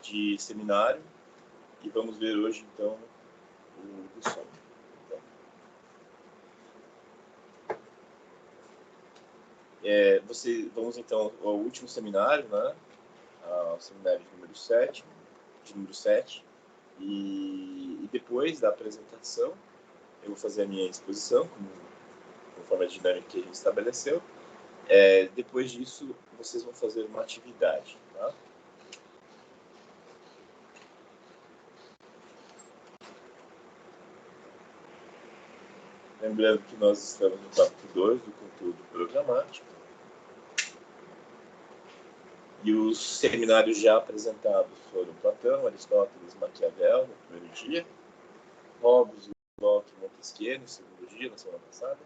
de seminário e vamos ver hoje, então, o som. Vamos, então, ao último seminário, né? Ao seminário de número 7. E depois da apresentação, eu vou fazer a minha exposição, conforme a dinâmica que a gente estabeleceu. Depois disso, vocês vão fazer uma atividade, tá? Lembrando que nós estamos no tópico 2 do conteúdo programático. E os seminários já apresentados foram Platão, Aristóteles, Maquiavel, no primeiro dia, Hobbes, Locke e Montesquieu, no segundo dia, na semana passada.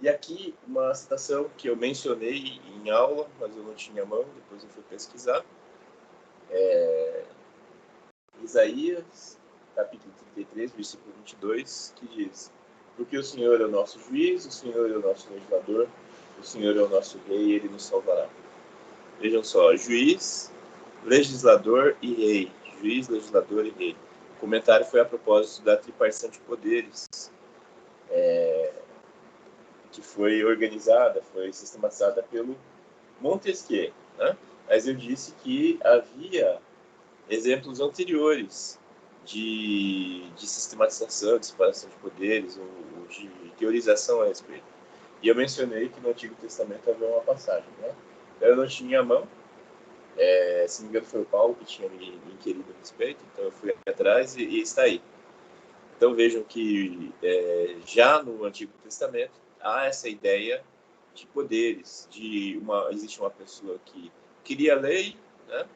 E aqui uma citação que eu mencionei em aula, mas eu não tinha mão, depois eu fui pesquisar. Isaías, capítulo 33, versículo 22, que diz: porque o Senhor é o nosso juiz, o Senhor é o nosso legislador, o Senhor é o nosso rei, ele nos salvará. Vejam só, juiz, legislador e rei. Juiz, legislador e rei. O comentário foi a propósito da tripartição de poderes, que foi organizada, foi sistematizada pelo Montesquieu, né? Mas eu disse que havia exemplos anteriores de sistematização, de separação de poderes, ou de teorização a respeito. E eu mencionei que no Antigo Testamento havia uma passagem, né? Eu não tinha a mão, se não me engano foi o Paulo que tinha me inquirido a respeito, então eu fui atrás e está aí. Então vejam que já no Antigo Testamento há essa ideia de poderes, existe uma pessoa que cria a lei, né,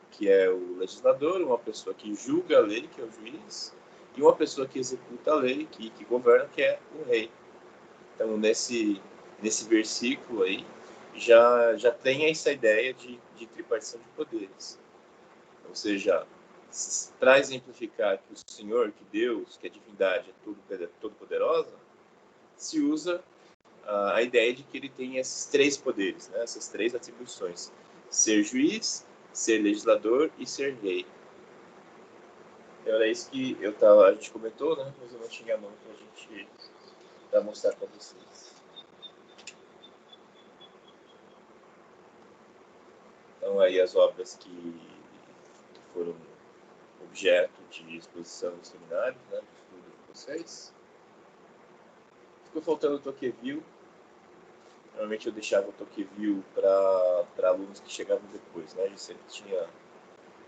que é o legislador, uma pessoa que julga a lei, que é o juiz, e uma pessoa que executa a lei, que governa, que é o rei. Então nesse versículo aí já tem essa ideia de tripartição de poderes. Ou seja, para exemplificar que o Senhor, que Deus, que a divindade é todo-poderosa, se usa a ideia de que ele tem esses três poderes, né? Essas três atribuições: ser juiz, ser legislador e ser rei. Era isso que a gente comentou, né? Mas eu não tinha a mão para a gente mostrar para vocês. Então, aí as obras que foram objeto de exposição nos seminários, né, de estudo de vocês. Ficou faltando o Tocqueville. Normalmente eu deixava o Tocqueville para alunos que chegavam depois, né? A gente sempre tinha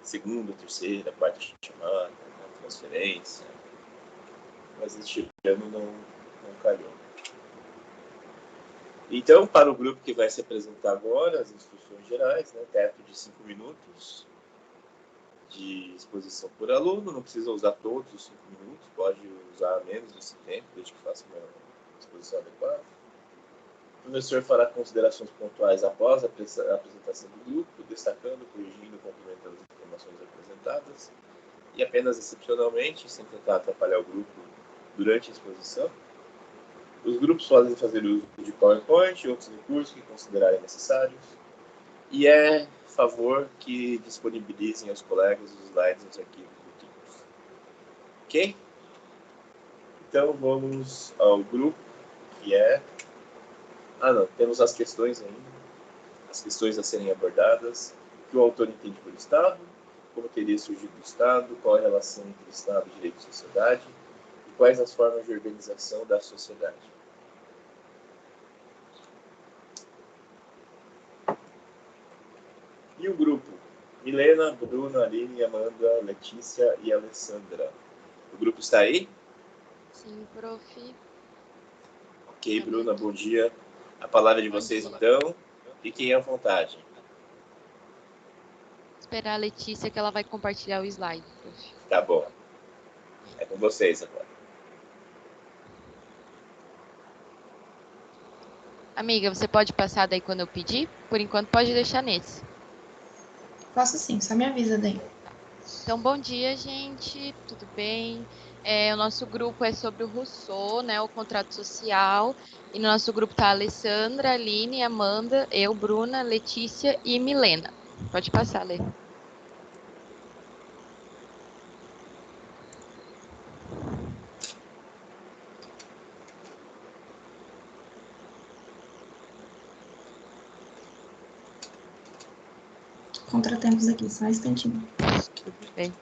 segunda, terceira, quarta chamada, né, transferência. Mas este ano não calhou. Então, para o grupo que vai se apresentar agora, as instruções gerais, né, teto de 5 minutos de exposição por aluno, não precisa usar todos os 5 minutos, pode usar menos desse tempo, desde que faça uma exposição adequada. O professor fará considerações pontuais após a apresentação do grupo, destacando, corrigindo, complementando as informações apresentadas, e apenas excepcionalmente, sem tentar atrapalhar o grupo durante a exposição. Os grupos podem fazer uso de PowerPoint e outros recursos que considerarem necessários, e favor que disponibilizem aos colegas os slides nos arquivos do Teams. Ok? Então, vamos ao grupo, que temos as questões ainda. As questões a serem abordadas. O que o autor entende por Estado, como teria surgido o Estado, qual a relação entre Estado, direito e sociedade, e quais as formas de organização da sociedade. E o grupo? Milena, Bruna, Aline, Amanda, Letícia e Alessandra. O grupo está aí? Sim, prof. Ok, Bruna, bom dia. A palavra de vocês, então. Fiquem à vontade. Esperar a Letícia que ela vai compartilhar o slide, prof. Tá bom. É com vocês agora. Amiga, você pode passar daí quando eu pedir? Por enquanto, pode deixar nesse. Posso sim, só me avisa daí. Então, bom dia, gente. Tudo bem? O nosso grupo é sobre o Rousseau, né, o contrato social. E no nosso grupo tá a Alessandra, Aline, Amanda, eu, Bruna, Letícia e Milena. Pode passar, Lê. contratempos aqui, só um instantinho. Tudo bem.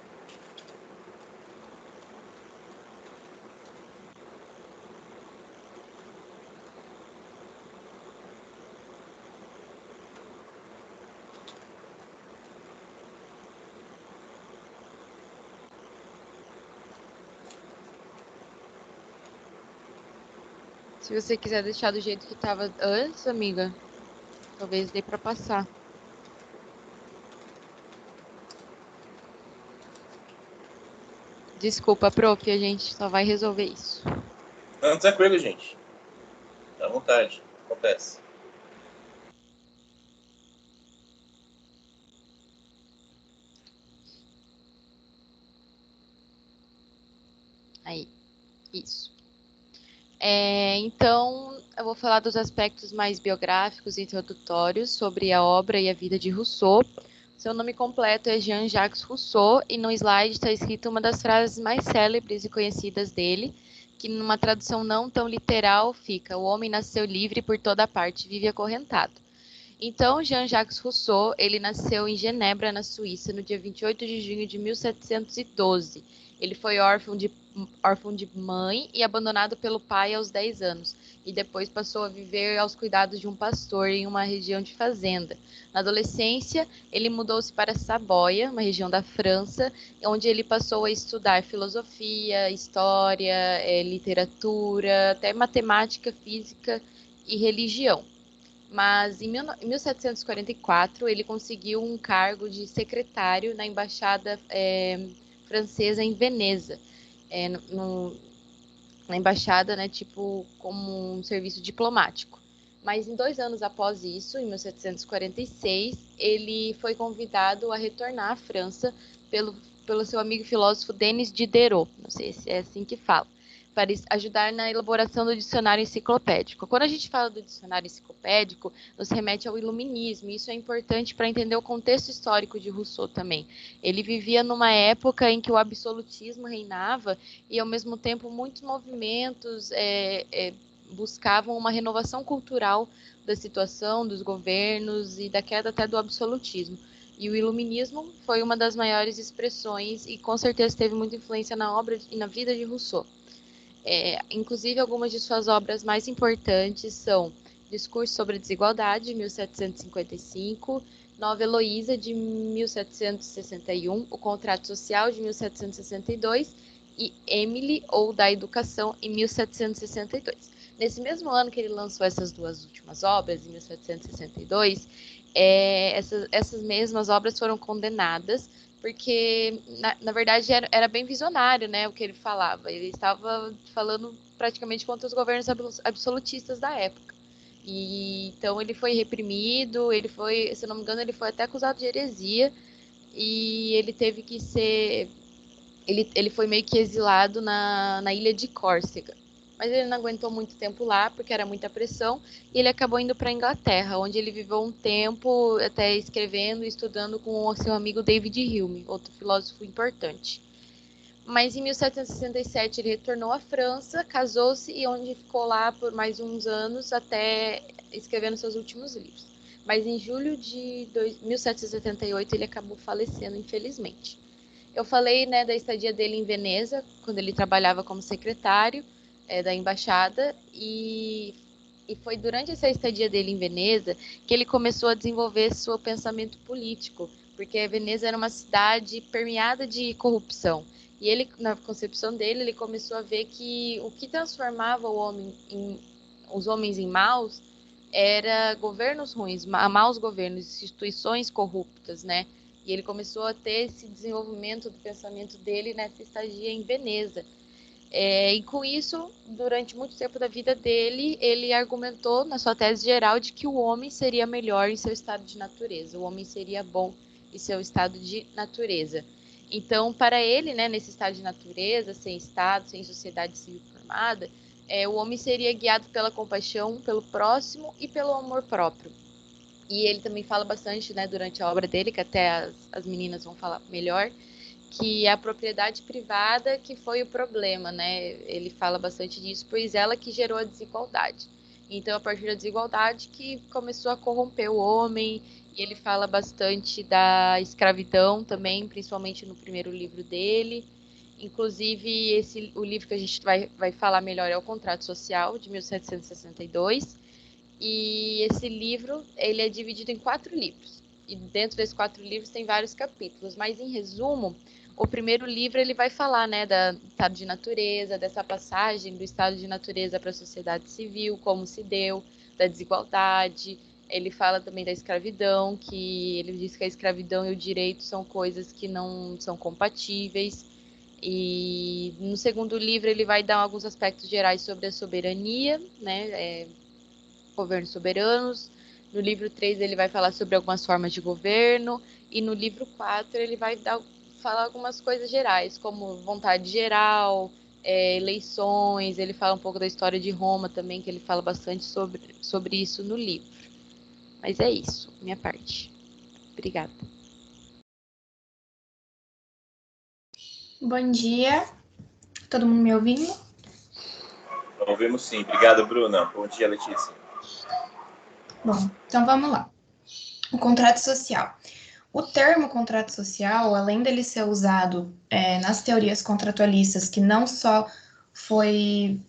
Se você quiser deixar do jeito que estava antes, amiga, talvez dê para passar. Desculpa, prof, a gente só vai resolver isso. Não, tranquilo, gente. À vontade. Acontece. Aí, isso. Então, eu vou falar dos aspectos mais biográficos e introdutórios sobre a obra e a vida de Rousseau. Seu nome completo é Jean-Jacques Rousseau, e no slide está escrito uma das frases mais célebres e conhecidas dele, que numa tradução não tão literal fica: o homem nasceu livre por toda parte, vive acorrentado. Então, Jean-Jacques Rousseau, ele nasceu em Genebra, na Suíça, no dia 28 de junho de 1712. Ele foi órfão de mãe e abandonado pelo pai aos 10 anos, e depois passou a viver aos cuidados de um pastor em uma região de fazenda. Na adolescência, ele mudou-se para Saboia, uma região da França, onde ele passou a estudar filosofia, história, literatura, até matemática, física e religião. Mas em 1744 ele conseguiu um cargo de secretário na embaixada francesa em Veneza, na embaixada, né, tipo como um serviço diplomático. Mas em 2 anos após isso, em 1746, ele foi convidado a retornar à França pelo seu amigo filósofo Denis Diderot, não sei se é assim que fala, para ajudar na elaboração do dicionário enciclopédico. Quando a gente fala do dicionário enciclopédico, nos remete ao iluminismo, e isso é importante para entender o contexto histórico de Rousseau também. Ele vivia numa época em que o absolutismo reinava e, ao mesmo tempo, muitos movimentos buscavam uma renovação cultural da situação, dos governos e da queda até do absolutismo. E o iluminismo foi uma das maiores expressões e, com certeza, teve muita influência na obra e na vida de Rousseau. Inclusive, algumas de suas obras mais importantes são Discurso sobre a Desigualdade, de 1755, Nova Heloísa, de 1761, O Contrato Social, de 1762 e Emily, ou da Educação, em 1762. Nesse mesmo ano que ele lançou essas duas últimas obras, em 1762, essas mesmas obras foram condenadas, porque, na verdade, era bem visionário, né, o que ele falava. Ele estava falando praticamente contra os governos absolutistas da época. E, então, ele foi reprimido, ele foi, se não me engano, ele foi até acusado de heresia, e ele teve que ser... Ele foi meio que exilado na ilha de Córcega. Mas ele não aguentou muito tempo lá, porque era muita pressão, e ele acabou indo para a Inglaterra, onde ele viveu um tempo até escrevendo e estudando com o seu amigo David Hume, outro filósofo importante. Mas em 1767 ele retornou à França, casou-se e onde ficou lá por mais uns anos até escrevendo seus últimos livros. Mas em julho de 1778 ele acabou falecendo, infelizmente. Eu falei, né, da estadia dele em Veneza, quando ele trabalhava como secretário da embaixada, e foi durante essa estadia dele em Veneza que ele começou a desenvolver seu pensamento político, porque Veneza era uma cidade permeada de corrupção. E ele, na concepção dele, ele começou a ver que o que transformava os homens em maus era governos ruins, maus governos, instituições corruptas, né? E ele começou a ter esse desenvolvimento do pensamento dele nessa estadia em Veneza. E com isso, durante muito tempo da vida dele, ele argumentou na sua tese geral de que o homem seria melhor em seu estado de natureza, o homem seria bom em seu estado de natureza. Então, para ele, né, nesse estado de natureza, sem Estado, sem sociedade civil formada, o homem seria guiado pela compaixão, pelo próximo e pelo amor próprio. E ele também fala bastante, né, durante a obra dele, que até as meninas vão falar melhor, que é a propriedade privada que foi o problema, né? Ele fala bastante disso, pois ela que gerou a desigualdade. Então, a partir da desigualdade que começou a corromper o homem e ele fala bastante da escravidão também, principalmente no primeiro livro dele. Inclusive, o livro que a gente vai falar melhor é O Contrato Social, de 1762. E esse livro, ele é dividido em 4 livros. E dentro desses 4 livros tem vários capítulos. Mas, em resumo, o primeiro livro ele vai falar, né, do estado de natureza, dessa passagem do estado de natureza para a sociedade civil, como se deu, da desigualdade. Ele fala também da escravidão, que ele diz que a escravidão e o direito são coisas que não são compatíveis. E no segundo livro ele vai dar alguns aspectos gerais sobre a soberania, né, governos soberanos. No livro 3 ele vai falar sobre algumas formas de governo, e no livro 4 ele vai falar algumas coisas gerais, como vontade geral, eleições. Ele fala um pouco da história de Roma também, que ele fala bastante sobre isso no livro. Mas é isso, minha parte. Obrigada. Bom dia. Todo mundo me ouvindo? Ouvimos sim. Obrigado, Bruna. Bom dia, Letícia. Bom, então vamos lá. O contrato social. O termo contrato social, além dele ser usado nas teorias contratualistas, que não só foi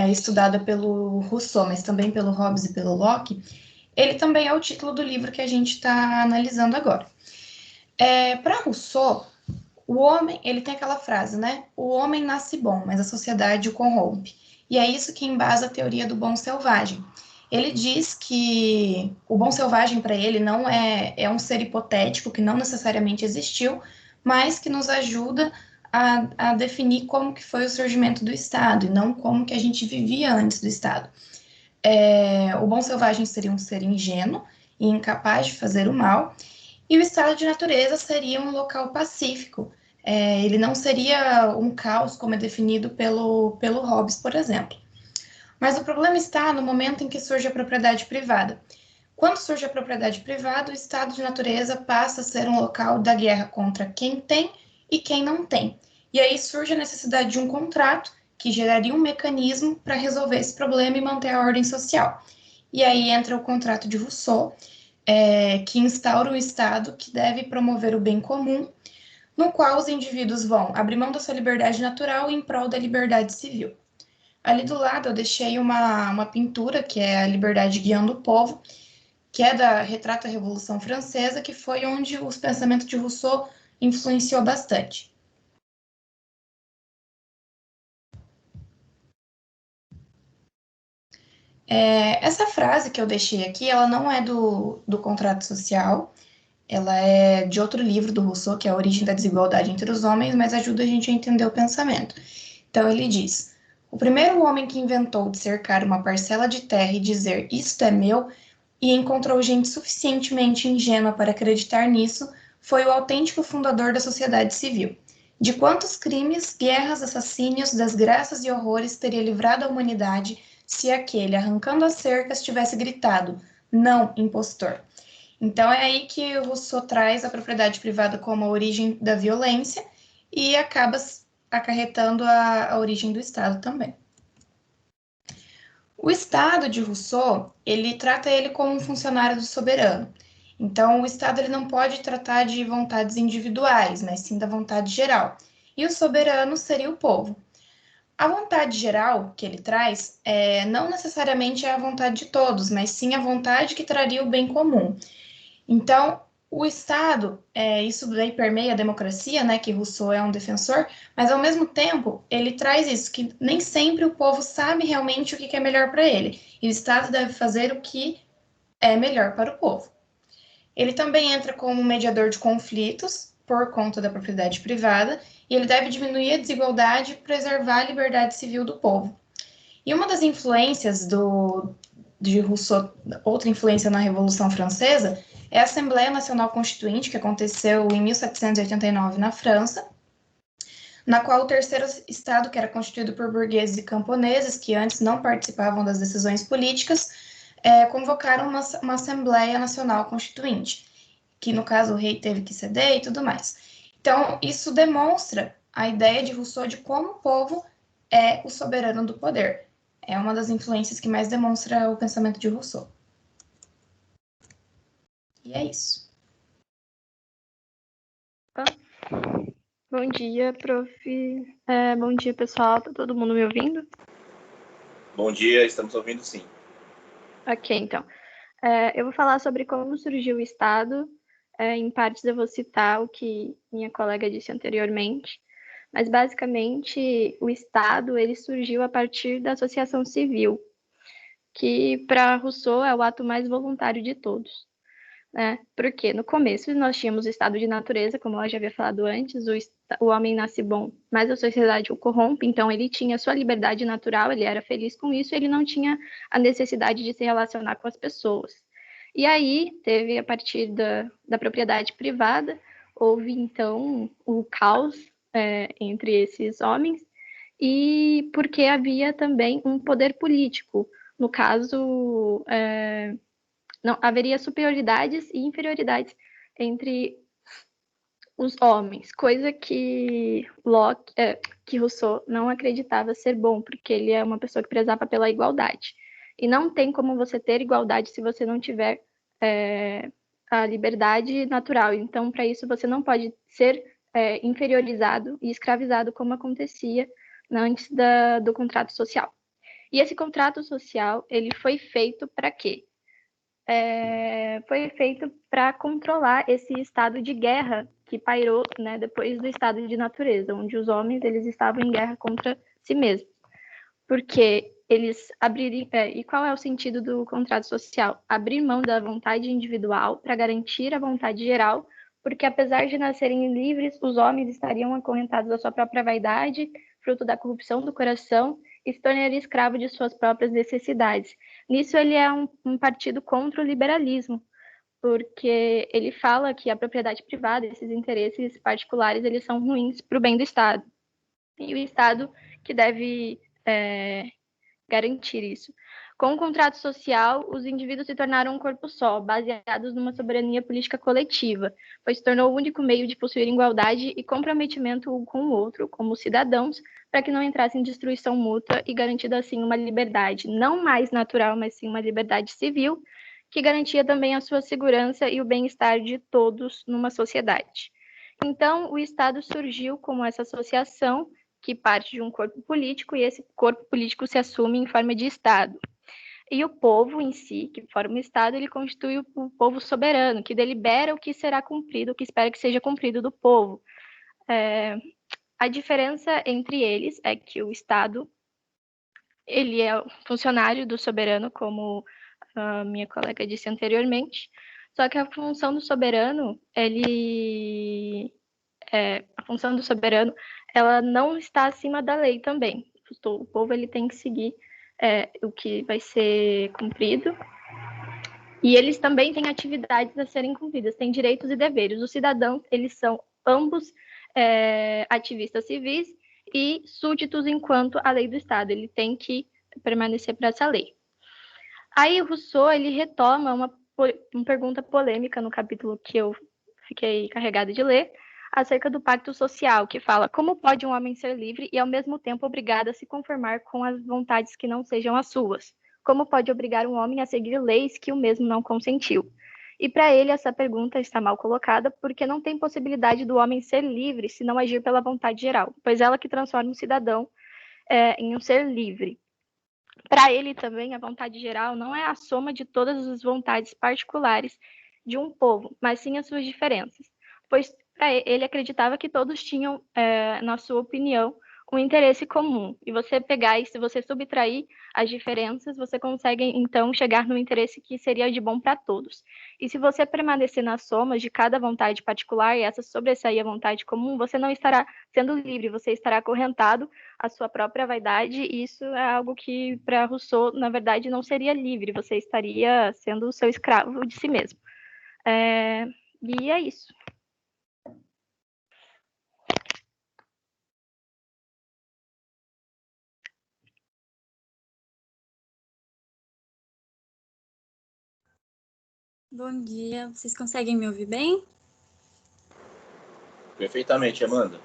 estudada pelo Rousseau, mas também pelo Hobbes e pelo Locke, ele também é o título do livro que a gente está analisando agora. Para Rousseau, o homem, ele tem aquela frase, né? O homem nasce bom, mas a sociedade o corrompe. E é isso que embasa a teoria do bom selvagem. Ele diz que o bom selvagem para ele não é um ser hipotético que não necessariamente existiu, mas que nos ajuda a definir como que foi o surgimento do Estado e não como que a gente vivia antes do Estado. O bom selvagem seria um ser ingênuo e incapaz de fazer o mal, e o estado de natureza seria um local pacífico. Ele não seria um caos como é definido pelo Hobbes, por exemplo. Mas o problema está no momento em que surge a propriedade privada. Quando surge a propriedade privada, o estado de natureza passa a ser um local da guerra contra quem tem e quem não tem. E aí surge a necessidade de um contrato que geraria um mecanismo para resolver esse problema e manter a ordem social. E aí entra o contrato de Rousseau, que instaura um Estado que deve promover o bem comum, no qual os indivíduos vão abrir mão da sua liberdade natural em prol da liberdade civil. Ali do lado eu deixei uma pintura, que é a Liberdade Guiando o Povo, que retrata a Revolução Francesa, que foi onde os pensamentos de Rousseau influenciou bastante. Essa frase que eu deixei aqui, ela não é do contrato social, ela é de outro livro do Rousseau, que é A Origem da Desigualdade entre os Homens, mas ajuda a gente a entender o pensamento. Então ele diz: o primeiro homem que inventou de cercar uma parcela de terra e dizer isto é meu, e encontrou gente suficientemente ingênua para acreditar nisso, foi o autêntico fundador da sociedade civil. De quantos crimes, guerras, assassínios, desgraças e horrores teria livrado a humanidade se aquele, arrancando as cercas, tivesse gritado: não, impostor. Então é aí que o Rousseau traz a propriedade privada como a origem da violência e acaba acarretando a origem do Estado também. O Estado de Rousseau, ele trata ele como um funcionário do soberano. Então, o Estado ele não pode tratar de vontades individuais, mas sim da vontade geral. E o soberano seria o povo. A vontade geral que ele traz não necessariamente é a vontade de todos, mas sim a vontade que traria o bem comum. Então, o Estado, isso daí permeia a democracia, né, que Rousseau é um defensor, mas ao mesmo tempo ele traz isso, que nem sempre o povo sabe realmente o que é melhor para ele, e o Estado deve fazer o que é melhor para o povo. Ele também entra como mediador de conflitos, por conta da propriedade privada, e ele deve diminuir a desigualdade e preservar a liberdade civil do povo. E uma das influências de Rousseau, outra influência na Revolução Francesa, é a Assembleia Nacional Constituinte, que aconteceu em 1789 na França, na qual o terceiro estado, que era constituído por burgueses e camponeses, que antes não participavam das decisões políticas, convocaram uma Assembleia Nacional Constituinte, que no caso o rei teve que ceder e tudo mais. Então, isso demonstra a ideia de Rousseau de como o povo é o soberano do poder. É uma das influências que mais demonstra o pensamento de Rousseau. E é isso. Bom dia, prof. Bom dia, pessoal. Tá todo mundo me ouvindo? Bom dia, estamos ouvindo sim. Ok, então. Eu vou falar sobre como surgiu o Estado. Em partes eu vou citar o que minha colega disse anteriormente. Mas, basicamente, o Estado ele surgiu a partir da associação civil, que, para Rousseau, é o ato mais voluntário de todos. Né? Porque no começo nós tínhamos o estado de natureza, como eu já havia falado antes, o homem nasce bom, mas a sociedade o corrompe, então ele tinha sua liberdade natural, ele era feliz com isso, ele não tinha a necessidade de se relacionar com as pessoas. E aí teve, a partir da propriedade privada, houve então o caos entre esses homens, e porque havia também um poder político, no caso, não haveria superioridades e inferioridades entre os homens, coisa que que Rousseau não acreditava ser bom, porque ele é uma pessoa que prezava pela igualdade. E não tem como você ter igualdade se você não tiver a liberdade natural. Então, para isso, você não pode ser inferiorizado e escravizado como acontecia antes do contrato social. E esse contrato social, ele foi feito para quê? Foi feito para controlar esse estado de guerra que pairou, né, depois do estado de natureza, onde os homens eles estavam em guerra contra si mesmos. Porque eles abrirem... e qual é o sentido do contrato social? Abrir mão da vontade individual para garantir a vontade geral, porque apesar de nascerem livres, os homens estariam acorrentados à sua própria vaidade, fruto da corrupção do coração, e se tornariam escravos de suas próprias necessidades. Nisso ele é um partido contra o liberalismo, porque ele fala que a propriedade privada, esses interesses particulares, eles são ruins para o bem do Estado. E o Estado que deve garantir isso. Com o contrato social, os indivíduos se tornaram um corpo só, baseados numa soberania política coletiva, pois se tornou o único meio de possuir igualdade e comprometimento um com o outro, como cidadãos, para que não entrassem em destruição mútua e garantida assim uma liberdade, não mais natural, mas sim uma liberdade civil, que garantia também a sua segurança e o bem-estar de todos numa sociedade. Então, o Estado surgiu como essa associação que parte de um corpo político, e esse corpo político se assume em forma de Estado. E o povo em si, que forma o Estado, ele constitui o povo soberano, que delibera o que será cumprido, o que espera que seja cumprido do povo. A diferença entre eles é que o Estado, ele é funcionário do soberano, como a minha colega disse anteriormente, só que a função do soberano, a função do soberano, ela não está acima da lei também. O povo ele tem que seguir o que vai ser cumprido. E eles também têm atividades a serem cumpridas, têm direitos e deveres. Os cidadãos, eles são ambos ativistas civis e súditos enquanto a lei do Estado. Ele tem que permanecer para essa lei. Aí Rousseau, ele retoma uma pergunta polêmica no capítulo que eu fiquei carregada de ler, acerca do pacto social, que fala como pode um homem ser livre e ao mesmo tempo obrigado a se conformar com as vontades que não sejam as suas? Como pode obrigar um homem a seguir leis que o mesmo não consentiu? E para ele essa pergunta está mal colocada, porque não tem possibilidade do homem ser livre se não agir pela vontade geral, pois ela que transforma o cidadão em um ser livre. Para ele também, a vontade geral não é a soma de todas as vontades particulares de um povo, mas sim as suas diferenças, pois ele acreditava que todos tinham, na sua opinião, um interesse comum. E você pegar e se você subtrair as diferenças, você consegue, então, chegar no interesse que seria de bom para todos. E se você permanecer nas somas de cada vontade particular e essa sobressair a vontade comum, você não estará sendo livre, você estará acorrentado à sua própria vaidade, e isso é algo que, para Rousseau, na verdade, não seria livre, você estaria sendo o seu escravo de si mesmo. E é isso. Bom dia, vocês conseguem me ouvir bem? Perfeitamente, Amanda.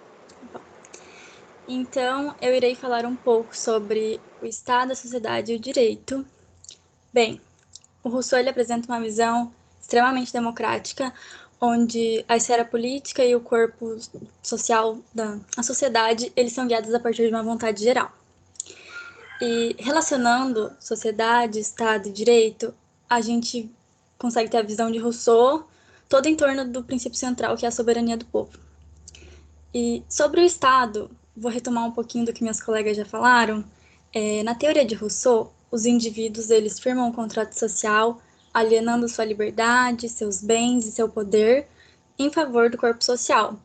Então, eu irei falar um pouco sobre o Estado, a sociedade e o direito. Bem, o Rousseau ele apresenta uma visão extremamente democrática, onde a esfera política e o corpo social da sociedade, eles são guiados a partir de uma vontade geral. E relacionando sociedade, Estado e direito, a gente consegue ter a visão de Rousseau todo em torno do princípio central, que é a soberania do povo. E sobre o Estado, vou retomar um pouquinho do que minhas colegas já falaram. Na teoria de Rousseau, os indivíduos eles firmam um contrato social, alienando sua liberdade, seus bens e seu poder em favor do corpo social.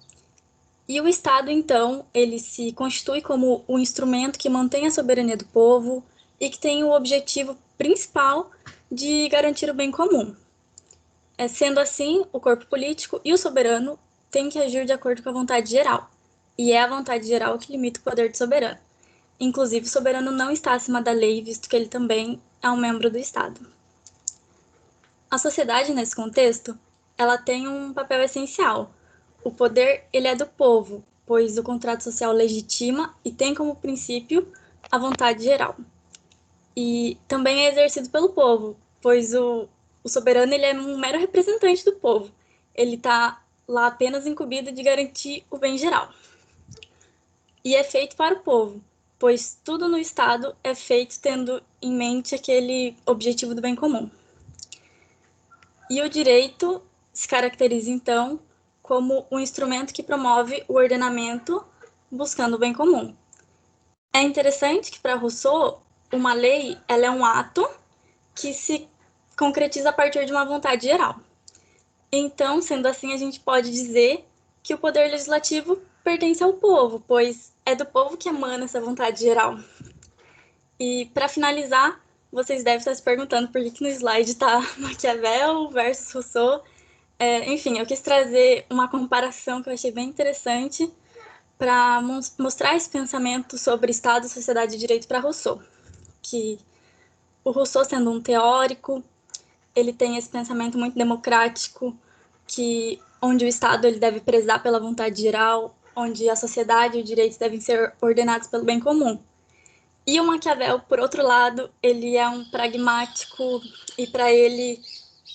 E o Estado, então, ele se constitui como o instrumento que mantém a soberania do povo e que tem o objetivo principal de garantir o bem comum. Sendo assim, o corpo político e o soberano têm que agir de acordo com a vontade geral. E é a vontade geral que limita o poder do soberano. Inclusive, o soberano não está acima da lei, visto que ele também é um membro do Estado. A sociedade, nesse contexto, ela tem um papel essencial. O poder, ele é do povo, pois o contrato social legitima e tem como princípio a vontade geral. E também é exercido pelo povo, pois o soberano ele é um mero representante do povo. Ele está lá apenas incumbido de garantir o bem geral. E é feito para o povo, pois tudo no Estado é feito tendo em mente aquele objetivo do bem comum. E o direito se caracteriza, então, como um instrumento que promove o ordenamento buscando o bem comum. É interessante que, para Rousseau, uma lei ela é um ato que se concretiza a partir de uma vontade geral. Então, sendo assim, a gente pode dizer que o poder legislativo pertence ao povo, pois é do povo que emana essa vontade geral. E, para finalizar, vocês devem estar se perguntando por que no slide está Maquiavel versus Rousseau. Enfim, eu quis trazer uma comparação que eu achei bem interessante para mostrar esse pensamento sobre Estado, sociedade e direito para Rousseau. Que o Rousseau, sendo um teórico, ele tem esse pensamento muito democrático, onde o Estado ele deve prezar pela vontade geral, onde a sociedade e o direito devem ser ordenados pelo bem comum. E o Maquiavel, por outro lado, ele é um pragmático e para ele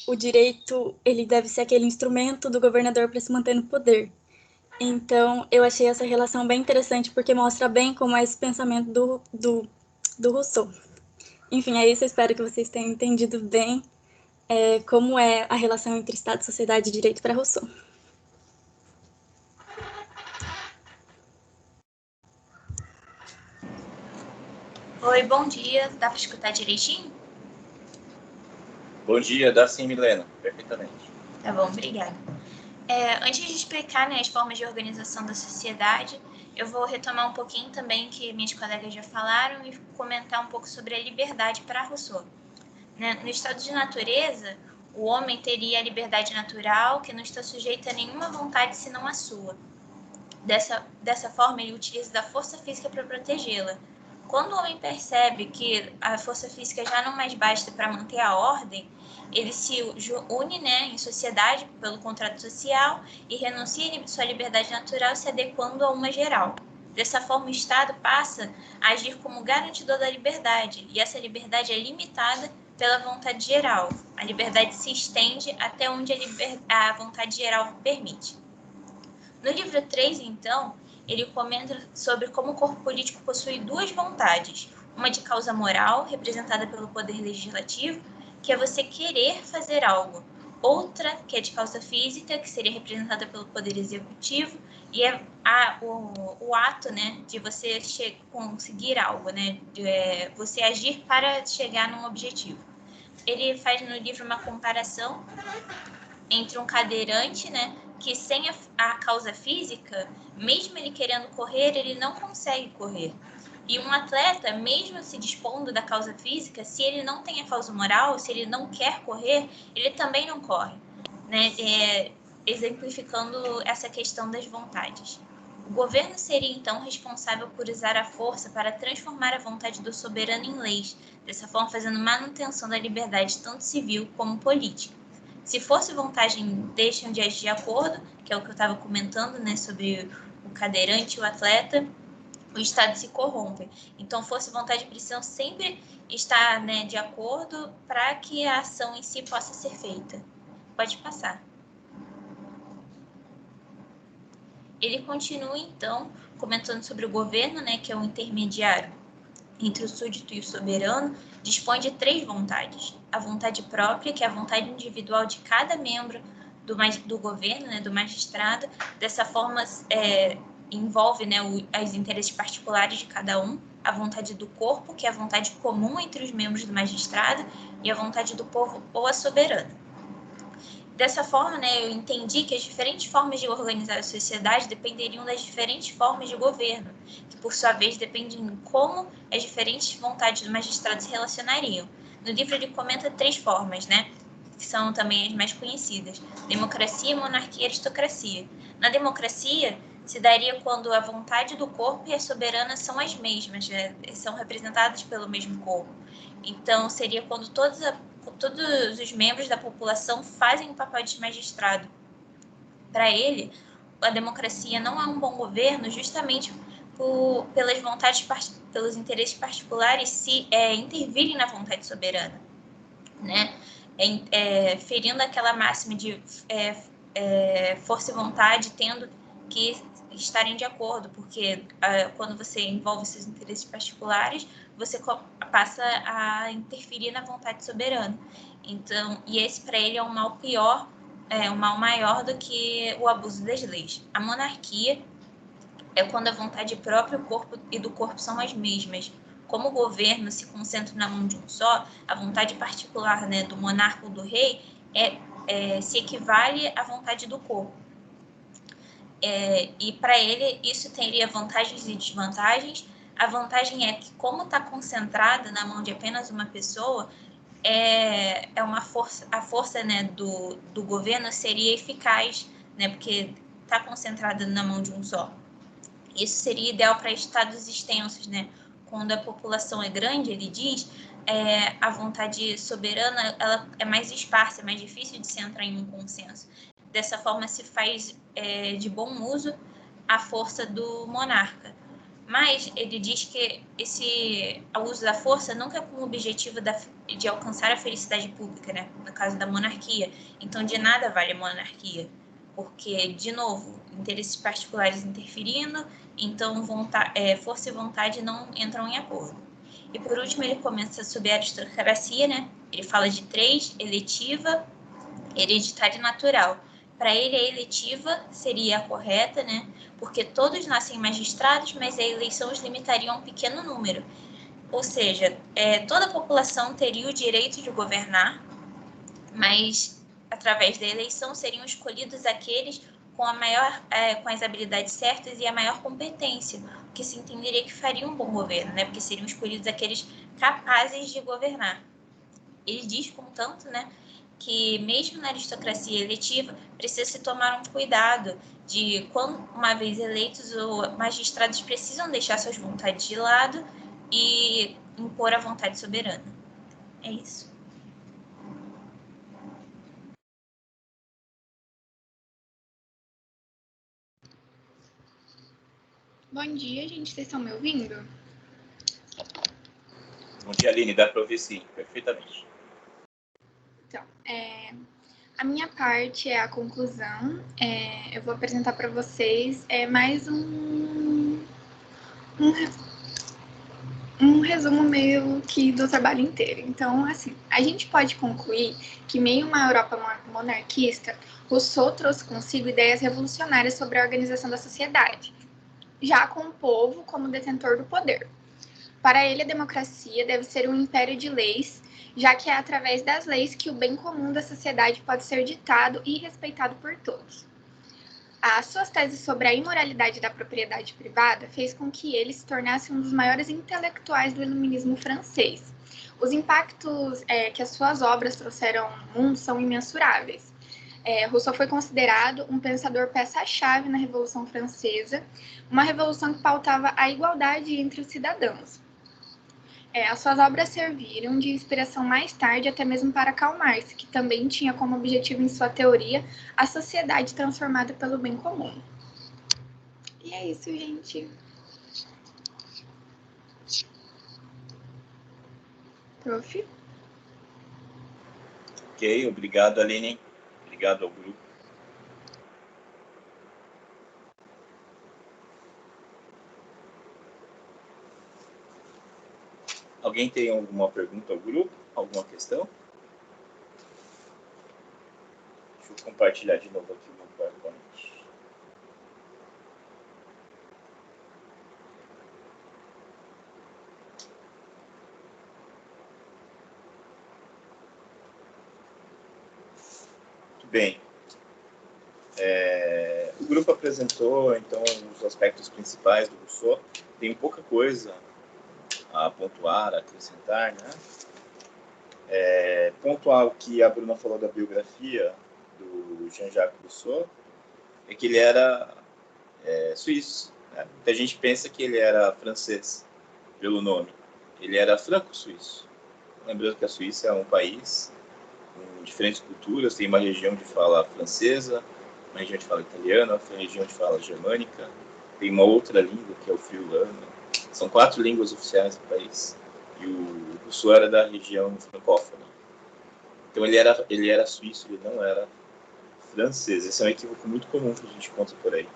o direito ele deve ser aquele instrumento do governador para se manter no poder. Então, eu achei essa relação bem interessante porque mostra bem como é esse pensamento do Rousseau. Enfim, é isso. Eu espero que vocês tenham entendido bem como é a relação entre Estado, sociedade e direito para Rousseau. Oi, bom dia. Dá para escutar direitinho? Bom dia, dá sim, Milena, perfeitamente. Tá bom, obrigada. Antes de explicar, né, as formas de organização da sociedade, eu vou retomar um pouquinho também que minhas colegas já falaram e comentar um pouco sobre a liberdade para Rousseau. No estado de natureza, o homem teria a liberdade natural que não está sujeita a nenhuma vontade senão a sua. Dessa forma, ele utiliza da força física para protegê-la. Quando o homem percebe que a força física já não mais basta para manter a ordem, ele se une, né, em sociedade pelo contrato social e renuncia à sua liberdade natural, se adequando a uma geral. Dessa forma, o Estado passa a agir como garantidor da liberdade, e essa liberdade é limitada pela vontade geral. A liberdade se estende até onde a vontade geral permite. No livro 3, então, ele comenta sobre como o corpo político possui duas vontades. Uma de causa moral, representada pelo poder legislativo, que é você querer fazer algo. Outra, que é de causa física, que seria representada pelo poder executivo, e é o ato, né, de você conseguir algo, né, você agir para chegar num objetivo. Ele faz no livro uma comparação entre um cadeirante, né, que sem a causa física, mesmo ele querendo correr, ele não consegue correr. E um atleta, mesmo se dispondo da causa física, se ele não tem a causa moral, se ele não quer correr, ele também não corre, né? Exemplificando essa questão das vontades. O governo seria, então, responsável por usar a força para transformar a vontade do soberano em leis, dessa forma fazendo manutenção da liberdade tanto civil como política. Se força e vontade deixam de agir de acordo, que é o que eu estava comentando, né, sobre o cadeirante e o atleta, o Estado se corrompe. Então, força e vontade precisam sempre estar, né, de acordo para que a ação em si possa ser feita. Pode passar. Ele continua, então, comentando sobre o governo, né, que é o intermediário entre o súdito e o soberano, dispõe de 3 vontades. A vontade própria, que é a vontade individual de cada membro do governo, né, do magistrado. Dessa forma, envolve, né, os interesses particulares de cada um. A vontade do corpo, que é a vontade comum entre os membros do magistrado, e a vontade do povo ou a soberana. Dessa forma, né, eu entendi que as diferentes formas de organizar a sociedade dependeriam das diferentes formas de governo, que por sua vez dependem de como as diferentes vontades do magistrado se relacionariam. No livro ele comenta 3 formas, né, que são também as mais conhecidas: democracia, monarquia e aristocracia. Na democracia, se daria quando a vontade do corpo e a soberana são as mesmas, né, são representadas pelo mesmo corpo. Então, seria quando todos os membros da população fazem o papel de magistrado. Para ele, a democracia não é um bom governo justamente pelas vontades, pelos interesses particulares se intervirem na vontade soberana, né? Ferindo aquela máxima de força e vontade, tendo que estarem de acordo, porque quando você envolve seus interesses particulares, você passa a interferir na vontade soberana. Então, e esse para ele é um mal pior, um mal maior do que o abuso das leis. A monarquia é quando a vontade própria e do corpo são as mesmas. Como o governo se concentra na mão de um só, a vontade particular, né, do monarca ou do rei se equivale à vontade do corpo. E para ele isso teria vantagens e desvantagens. A vantagem é que, como está concentrada na mão de apenas uma pessoa, a força, né, do governo seria eficaz, né, porque está concentrada na mão de um só. Isso seria ideal para estados extensos, né? Quando a população é grande, ele diz, a vontade soberana ela é mais esparsa, é mais difícil de se entrar em um consenso. Dessa forma, se faz de bom uso a força do monarca. Mas ele diz que o uso da força nunca é com o objetivo de alcançar a felicidade pública, né? No caso da monarquia. Então, de nada vale a monarquia, porque, de novo, interesses particulares interferindo, então força e vontade não entram em acordo. E, por último, ele começa sobre a aristocracia, né? Ele fala de 3, eletiva, hereditária e natural. Para ele, a eletiva seria a correta, né? Porque todos nascem magistrados, mas a eleição os limitaria a um pequeno número. Ou seja, toda a população teria o direito de governar, mas através da eleição seriam escolhidos aqueles com as habilidades certas e a maior competência, o que se entenderia que faria um bom governo, né? Porque seriam escolhidos aqueles capazes de governar. Ele diz, contanto, né, que mesmo na aristocracia eletiva precisa se tomar um cuidado de quando, uma vez eleitos, os magistrados precisam deixar suas vontades de lado e impor a vontade soberana. É isso. Bom dia, gente. Vocês estão me ouvindo? Bom dia, Aline. Dá para ouvir sim, perfeitamente. Então, a minha parte é a conclusão. Eu vou apresentar para vocês mais um resumo meio que do trabalho inteiro. Então, assim, a gente pode concluir que, meio uma Europa monarquista, Rousseau trouxe consigo ideias revolucionárias sobre a organização da sociedade, já com o povo como detentor do poder. Para ele, a democracia deve ser um império de leis, já que é através das leis que o bem comum da sociedade pode ser ditado e respeitado por todos. As suas teses sobre a imoralidade da propriedade privada fez com que ele se tornasse um dos maiores intelectuais do iluminismo francês. Os impactos que as suas obras trouxeram ao mundo são imensuráveis. Rousseau foi considerado um pensador peça-chave na Revolução Francesa, uma revolução que pautava a igualdade entre os cidadãos. As suas obras serviram de inspiração mais tarde até mesmo para Karl Marx, que também tinha como objetivo em sua teoria a sociedade transformada pelo bem comum. E é isso, gente. Prof? Ok, obrigado, Aline. Obrigado ao grupo. Alguém tem alguma pergunta ao grupo? Alguma questão? Deixa eu compartilhar de novo aqui o meu PowerPoint. Muito bem. O grupo apresentou, então, os aspectos principais do Rousseau. Tem pouca coisa a pontuar, a acrescentar, né? Pontuar o que a Bruna falou da biografia do Jean-Jacques Rousseau é que ele era suíço. Né? Muita gente pensa que ele era francês, pelo nome. Ele era franco-suíço. Lembrando que a Suíça é um país com diferentes culturas, tem uma região de fala francesa, uma região de fala italiana, outra região de fala germânica, tem uma outra língua que é o friulano. São 4 línguas oficiais do país. E o Rousseau era da região francófona. Então ele era suíço, ele não era francês. Esse é um equívoco muito comum que a gente encontra por aí.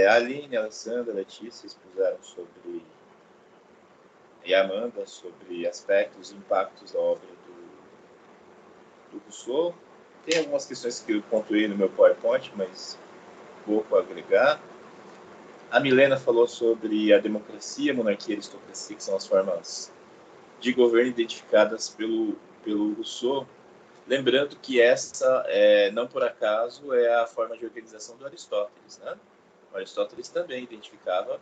A Aline, a Alessandra, a Letícia expuseram sobre, e a Amanda, sobre aspectos e impactos da obra do Rousseau. Tem algumas questões que eu pontuei no meu PowerPoint, mas pouco a agregar. A Milena falou sobre a democracia, monarquia e aristocracia, que são as formas de governo identificadas pelo Rousseau. Lembrando que essa, não por acaso, é a forma de organização do Aristóteles. Né? O Aristóteles também identificava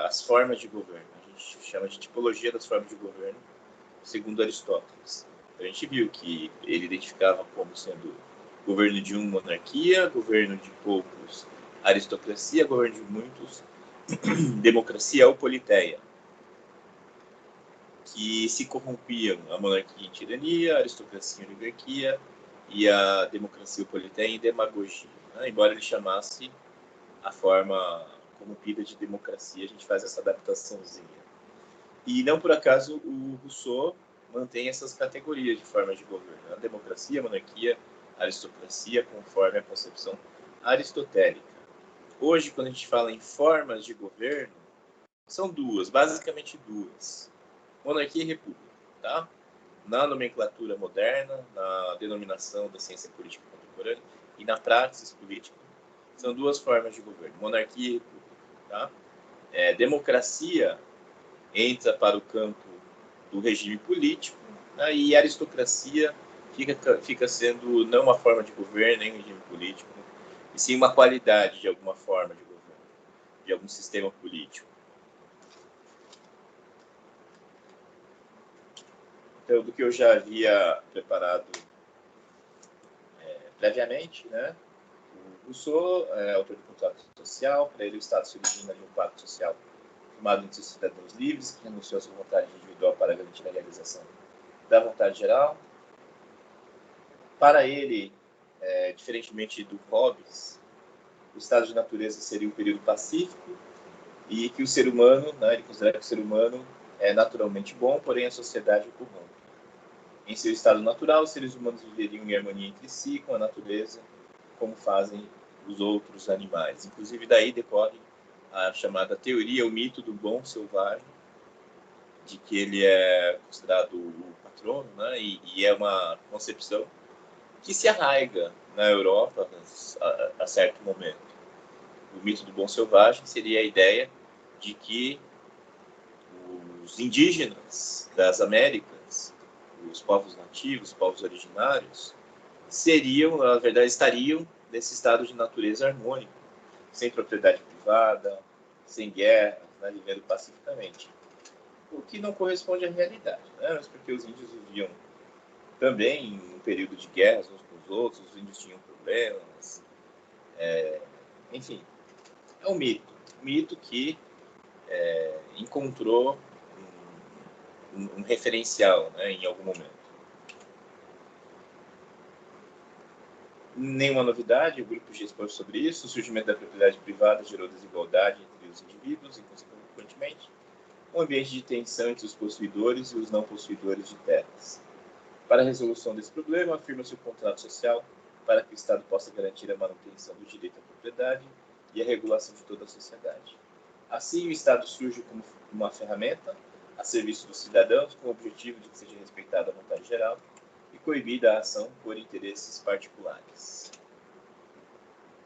as formas de governo. A gente chama de tipologia das formas de governo, segundo Aristóteles. A gente viu que ele identificava como sendo governo de monarquia, governo de poucos, aristocracia, governo de muitos, democracia ou politeia, que se corrompiam a monarquia em tirania, a aristocracia em oligarquia e a democracia ou politeia em demagogia. Né? Embora ele chamasse a forma corrompida de democracia, a gente faz essa adaptaçãozinha. E não por acaso o Rousseau mantém essas categorias de formas de governo. Né? Democracia, monarquia, aristocracia, conforme a concepção aristotélica. Hoje, quando a gente fala em formas de governo, são basicamente duas. Monarquia e república, tá? Na nomenclatura moderna, na denominação da ciência política contemporânea e na praxis política, são duas formas de governo, monarquia e república, tá? Democracia entra para o campo do regime político, né? E aristocracia fica sendo não uma forma de governo, nem um regime político, e sim uma qualidade de alguma forma de governo, de algum sistema político. Então, do que eu já havia preparado previamente, né? O Rousseau é autor do contrato social. Para ele, o Estado se origina de um pacto social formado entre os cidadãos livres, que renunciou à sua vontade individual para garantir a realização da vontade geral. Para ele, diferentemente do Hobbes, o estado de natureza seria um período pacífico e que o ser humano, né, ele considera que o ser humano é naturalmente bom, porém a sociedade o corrompe. Em seu estado natural, os seres humanos viveriam em harmonia entre si, com a natureza, como fazem os outros animais. Inclusive, daí decorre a chamada teoria, o mito do bom selvagem, de que ele é considerado o patrono, né, e é uma concepção que se arraiga na Europa a certo momento. O mito do bom selvagem seria a ideia de que os indígenas das Américas, os povos nativos, os povos originários, na verdade, estariam nesse estado de natureza harmônico, sem propriedade privada, sem guerra, né, vivendo pacificamente. O que não corresponde à realidade, né? Mas porque os índios viviam também em um período de guerras uns com os outros, os índios tinham problemas, enfim, é um mito que encontrou um referencial, né, em algum momento. Nenhuma novidade, o grupo já expôs sobre isso. O surgimento da propriedade privada gerou desigualdade entre os indivíduos e, consequentemente, um ambiente de tensão entre os possuidores e os não possuidores de terras. Para a resolução desse problema, afirma-se o contrato social para que o Estado possa garantir a manutenção do direito à propriedade e a regulação de toda a sociedade. Assim, o Estado surge como uma ferramenta a serviço dos cidadãos, com o objetivo de que seja respeitada a vontade geral e coibida a ação por interesses particulares.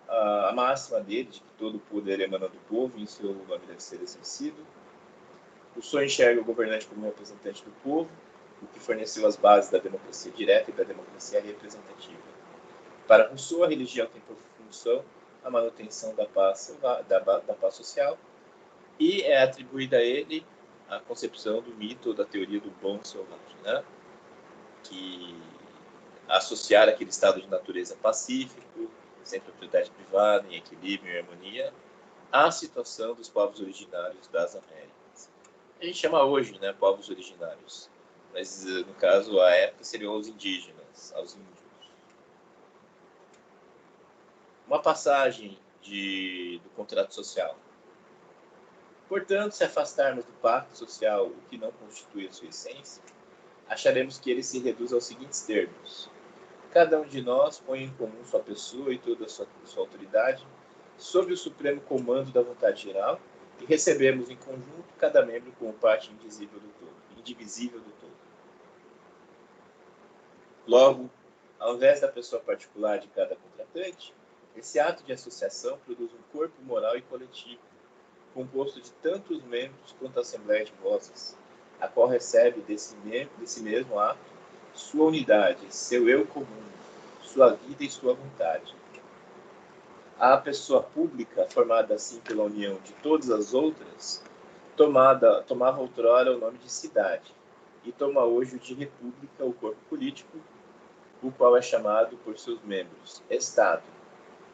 A máxima dele, de que todo poder emana do povo, em seu nome deve ser exercido. Rousseau enxerga o governante como representante do povo, o que forneceu as bases da democracia direta e da democracia representativa. Para Rousseau, a religião tem por função a manutenção da paz social e é atribuída a ele a concepção do mito ou da teoria do bom selvagem, né? Que associar aquele estado de natureza pacífico, sem propriedade privada, em equilíbrio e harmonia, à situação dos povos originários das Américas. A gente chama hoje, né, povos originários, mas no caso, à época, seriam os indígenas, aos índios. Uma passagem do contrato social. Portanto, se afastarmos do pacto social o que não constitui a sua essência, acharemos que ele se reduz aos seguintes termos. Cada um de nós põe em comum sua pessoa e toda a sua autoridade sob o supremo comando da vontade geral e recebemos em conjunto cada membro como parte indivisível do todo. Logo, ao invés da pessoa particular de cada contratante, esse ato de associação produz um corpo moral e coletivo, composto de tantos membros quanto a Assembleia de Vozes, a qual recebe desse mesmo ato sua unidade, seu eu comum, sua vida e sua vontade. A pessoa pública, formada assim pela união de todas as outras, tomava outrora o nome de cidade, e toma hoje o de república, o corpo político, o qual é chamado por seus membros Estado,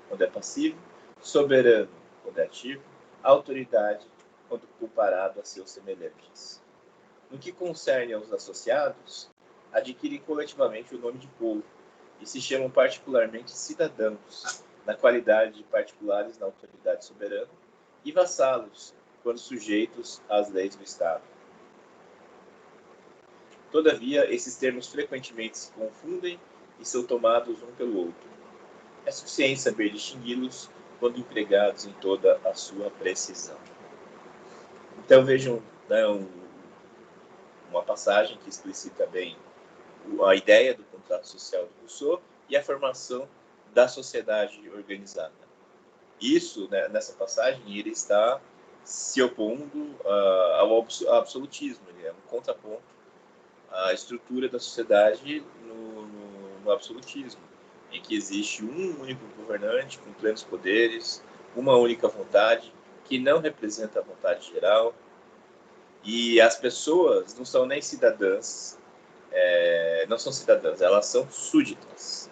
quando é passivo, soberano, quando é ativo, autoridade, quando comparado a seus semelhantes. No que concerne aos associados, adquirem coletivamente o nome de povo e se chamam particularmente cidadãos, na qualidade de particulares na autoridade soberana, e vassalos, quando sujeitos às leis do Estado. Todavia, esses termos frequentemente se confundem e são tomados um pelo outro. É suficiente saber distingui-los quando empregados em toda a sua precisão. Então vejam, né, uma passagem que explicita bem a ideia do contrato social de Rousseau e a formação da sociedade organizada. Isso, né, nessa passagem, ele está se opondo ao absolutismo, ele é um contraponto à estrutura da sociedade no absolutismo, em que existe um único governante com plenos poderes, uma única vontade, que não representa a vontade geral, e as pessoas não são nem cidadãs, não são cidadãs, elas são súditas,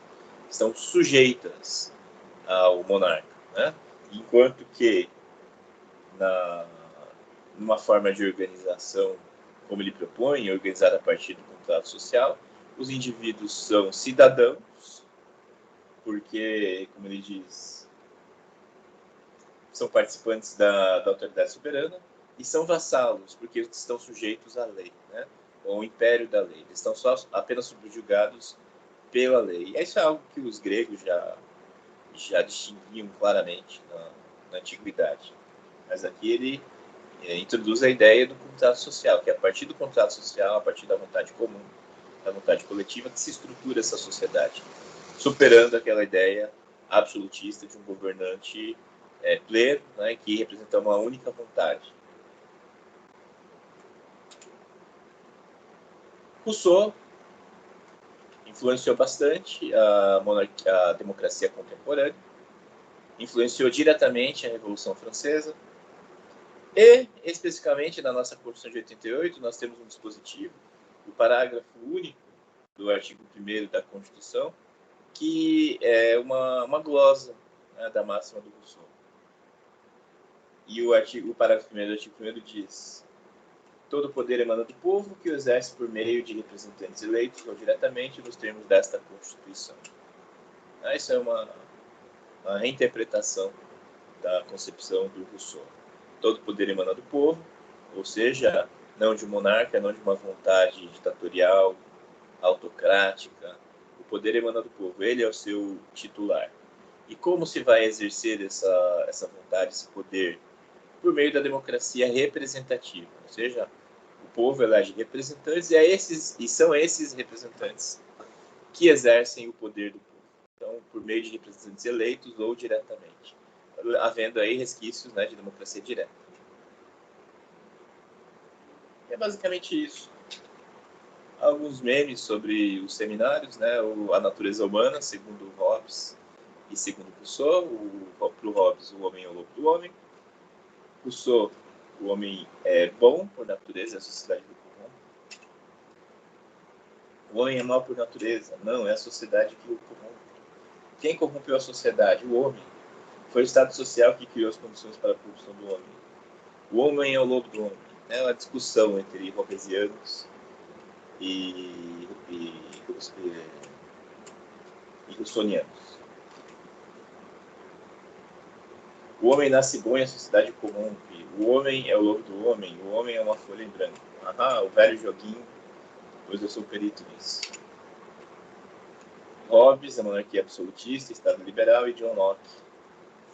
estão sujeitas ao monarca, né? Enquanto que, numa forma de organização, como ele propõe, organizada a partir do contrato social, os indivíduos são cidadãos, porque, como ele diz, são participantes da autoridade soberana, e são vassalos, porque estão sujeitos à lei, né? Ao império da lei. Eles estão apenas subjugados pela lei. E isso é algo que os gregos já distinguiam claramente na antiguidade. Mas aqui ele introduz a ideia do contrato social, que é a partir do contrato social, a partir da vontade comum, da vontade coletiva, que se estrutura essa sociedade, superando aquela ideia absolutista de um governante pleno, né, que representa uma única vontade. Rousseau influenciou bastante a democracia contemporânea, influenciou diretamente a Revolução Francesa e, especificamente, na nossa Constituição de 88, nós temos um dispositivo, o parágrafo único do artigo 1º da Constituição, que é uma glosa, né, da máxima do Rousseau. E o parágrafo 1º do artigo 1º diz: todo poder emana do povo, que o exerce por meio de representantes eleitos ou diretamente nos termos desta Constituição. Isso é uma reinterpretação da concepção do Rousseau. Todo poder emana do povo, ou seja, não de um monarca, não de uma vontade ditatorial autocrática. O poder emana do povo, ele é o seu titular. E como se vai exercer essa vontade, esse poder? Por meio da democracia representativa, ou seja, o povo elege representantes e são esses representantes que exercem o poder do povo. Então, por meio de representantes eleitos ou diretamente, havendo aí resquícios, né, de democracia direta. É basicamente isso. Alguns memes sobre os seminários, né, a natureza humana, segundo Hobbes e segundo Rousseau. Para o Hobbes, o homem é o lobo do homem. Rousseau, o homem é bom por natureza, é a sociedade do comum. O homem é mau por natureza. Não, é a sociedade que o corrompe. Quem corrompeu a sociedade? O homem. Foi o Estado social que criou as condições para a corrupção do homem. O homem é o lobo do homem. É uma discussão entre hobbesianos e russonianos. O homem nasce bom e a sociedade corrompe. O homem é o lobo do homem. O homem é uma folha em branco. O velho joguinho, pois eu sou perito nisso. Hobbes, a monarquia absolutista, Estado liberal, e John Locke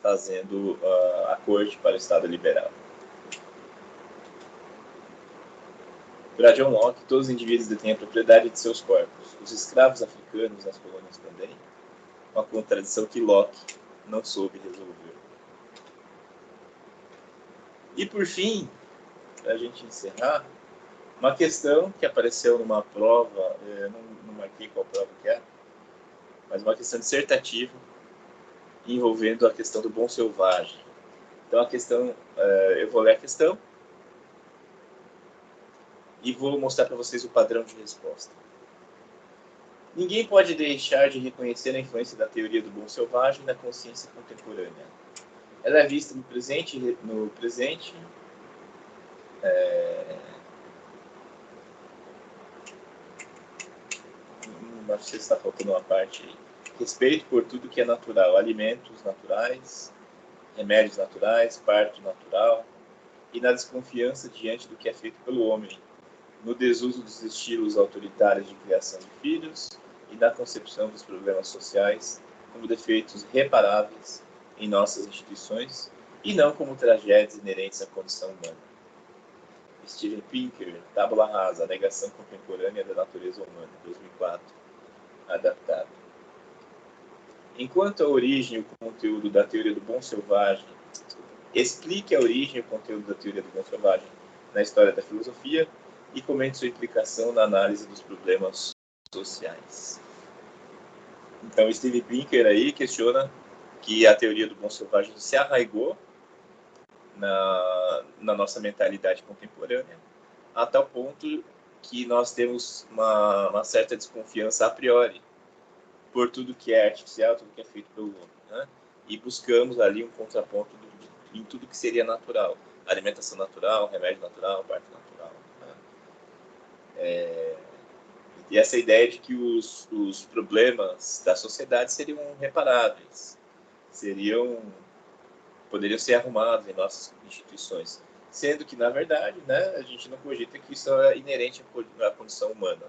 fazendo a corte para o Estado liberal. Para John Locke, todos os indivíduos detêm a propriedade de seus corpos. Os escravos africanos nas colônias também. Uma contradição que Locke não soube resolver. E por fim, para a gente encerrar, uma questão que apareceu numa prova, não marquei qual prova que é, mas uma questão dissertativa envolvendo a questão do bom selvagem. Então a questão, eu vou ler a questão e vou mostrar para vocês o padrão de resposta. Ninguém pode deixar de reconhecer a influência da teoria do bom selvagem na consciência contemporânea. Ela é vista no presente acho que está faltando uma parte aí. Respeito por tudo que é natural, alimentos naturais, remédios naturais, parto natural, e na desconfiança diante do que é feito pelo homem, no desuso dos estilos autoritários de criação de filhos e na concepção dos problemas sociais como defeitos reparáveis em nossas instituições e não como tragédias inerentes à condição humana. Steven Pinker, Tábula Rasa, a negação contemporânea da natureza humana, 2004, adaptado. Enquanto a origem e o conteúdo da teoria do bom selvagem, explique a origem e o conteúdo da teoria do bom selvagem na história da filosofia e comente sua implicação na análise dos problemas sociais. Então, Steven Pinker aí questiona que a teoria do bom selvagem se arraigou na nossa mentalidade contemporânea, a tal ponto que nós temos uma certa desconfiança a priori por tudo que é artificial, tudo que é feito pelo homem, né? E buscamos ali um contraponto em tudo que seria natural. Alimentação natural, remédio natural, parto natural. Né? E essa ideia de que os problemas da sociedade seriam reparáveis, poderiam ser arrumados em nossas instituições, sendo que, na verdade, né, a gente não cogita que isso é inerente à condição humana,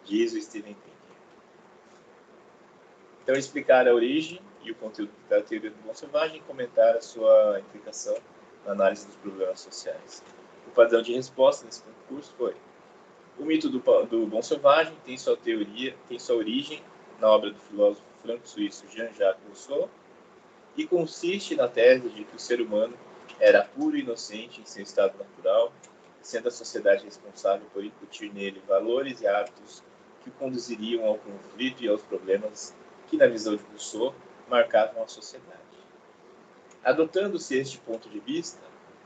diz o Steven Pinker. Então, explicar a origem e o conteúdo da teoria do bom selvagem e comentar a sua implicação na análise dos problemas sociais. O padrão de resposta nesse concurso foi: o mito do bom selvagem tem sua origem na obra do filósofo franco-suíço Jean-Jacques Rousseau e consiste na tese de que o ser humano era puro e inocente em seu estado natural, sendo a sociedade responsável por incutir nele valores e hábitos que o conduziriam ao conflito e aos problemas que, na visão de Rousseau, marcavam a sociedade. Adotando-se este ponto de vista,